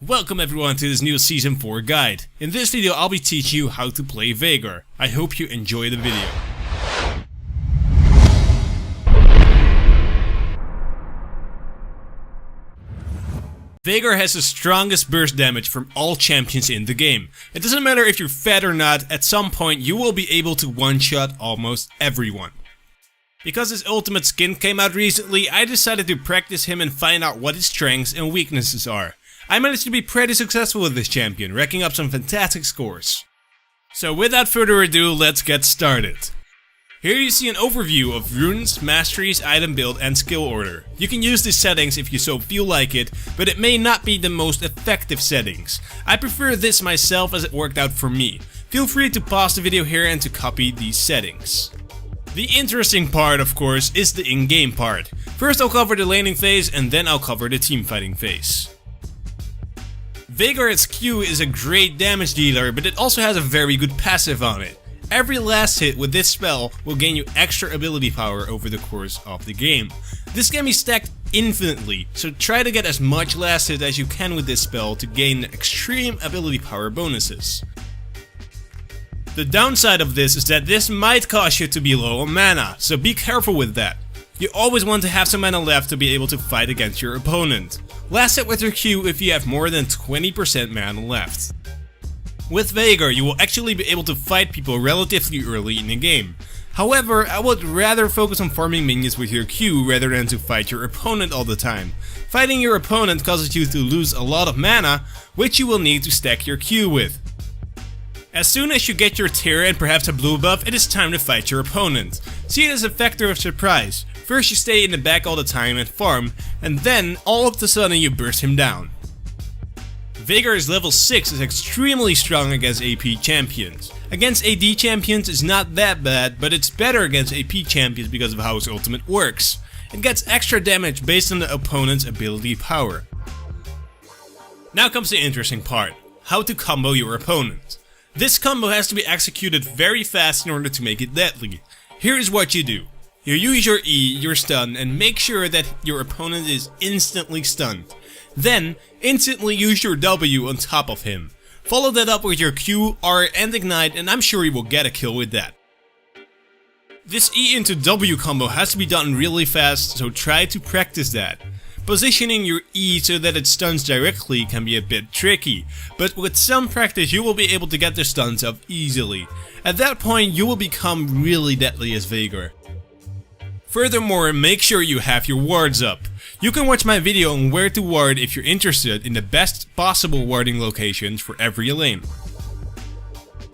Welcome everyone to this new Season 4 guide. In this video I'll be teaching you how to play Veigar. I hope you enjoy the video. Veigar has the strongest burst damage from all champions in the game. It doesn't matter if you're fat or not, at some point you will be able to one-shot almost everyone. Because his ultimate skin came out recently, I decided to practice him and find out what his strengths and weaknesses are. I managed to be pretty successful with this champion, racking up some fantastic scores. So without further ado, let's get started. Here you see an overview of runes, masteries, item build and skill order. You can use these settings if you so feel like it, but it may not be the most effective settings. I prefer this myself as it worked out for me. Feel free to pause the video here and to copy these settings. The interesting part, of course, is the in-game part. First I'll cover the laning phase and then I'll cover the teamfighting phase. Veigar's Q is a great damage dealer, but it also has a very good passive on it. Every last hit with this spell will gain you extra ability power over the course of the game. This can be stacked infinitely, so try to get as much last hit as you can with this spell to gain extreme ability power bonuses. The downside of this is that this might cause you to be low on mana, so be careful with that. You always want to have some mana left to be able to fight against your opponent. Last hit with your Q if you have more than 20% mana left. With Veigar, you will actually be able to fight people relatively early in the game. However, I would rather focus on farming minions with your Q rather than to fight your opponent all the time. Fighting your opponent causes you to lose a lot of mana, which you will need to stack your Q with. As soon as you get your tier and perhaps a blue buff, it is time to fight your opponent. See it as a factor of surprise. First you stay in the back all the time and farm, and then all of a sudden you burst him down. Veigar's level 6 is extremely strong against AP champions. Against AD champions it's not that bad, but it's better against AP champions because of how his ultimate works. It gets extra damage based on the opponent's ability power. Now comes the interesting part, how to combo your opponent. This combo has to be executed very fast in order to make it deadly. Here is what you do. You use your E, your stun, and make sure that your opponent is instantly stunned. Then, instantly use your W on top of him. Follow that up with your Q, R, and Ignite, and I'm sure you will get a kill with that. This E into W combo has to be done really fast, so try to practice that. Positioning your E so that it stuns directly can be a bit tricky, but with some practice you will be able to get the stuns up easily. At that point you will become really deadly as Veigar. Furthermore, make sure you have your wards up. You can watch my video on where to ward if you're interested in the best possible warding locations for every lane.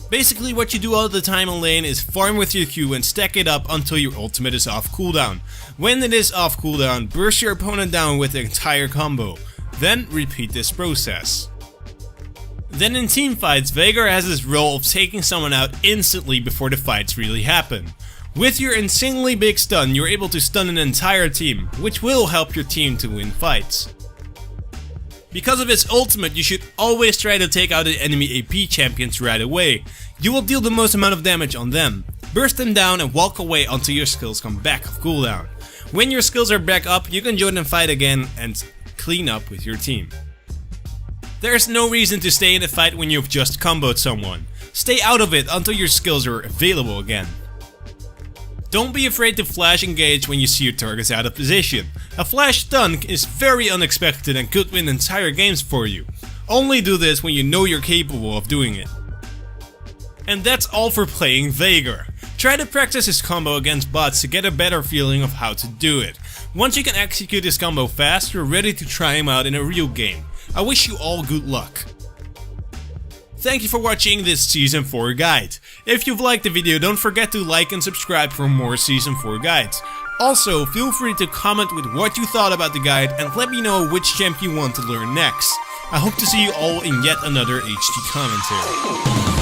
Basically what you do all the time on lane is farm with your Q and stack it up until your ultimate is off cooldown. When it is off cooldown, burst your opponent down with the entire combo. Then repeat this process. Then in teamfights, Veigar has this role of taking someone out instantly before the fights really happen. With your insanely big stun, you're able to stun an entire team, which will help your team to win fights. Because of its ultimate, you should always try to take out the enemy AP champions right away. You will deal the most amount of damage on them. Burst them down and walk away until your skills come back off cooldown. When your skills are back up, you can join and fight again and clean up with your team. There is no reason to stay in a fight when you've just comboed someone. Stay out of it until your skills are available again. Don't be afraid to flash engage when you see your targets out of position. A flash stun is very unexpected and could win entire games for you. Only do this when you know you're capable of doing it. And that's all for playing Veigar. Try to practice his combo against bots to get a better feeling of how to do it. Once you can execute his combo fast, you're ready to try him out in a real game. I wish you all good luck. Thank you for watching this Season 4 guide. If you've liked the video, don't forget to like and subscribe for more Season 4 guides. Also, feel free to comment with what you thought about the guide and let me know which champ you want to learn next. I hope to see you all in yet another HT commentary.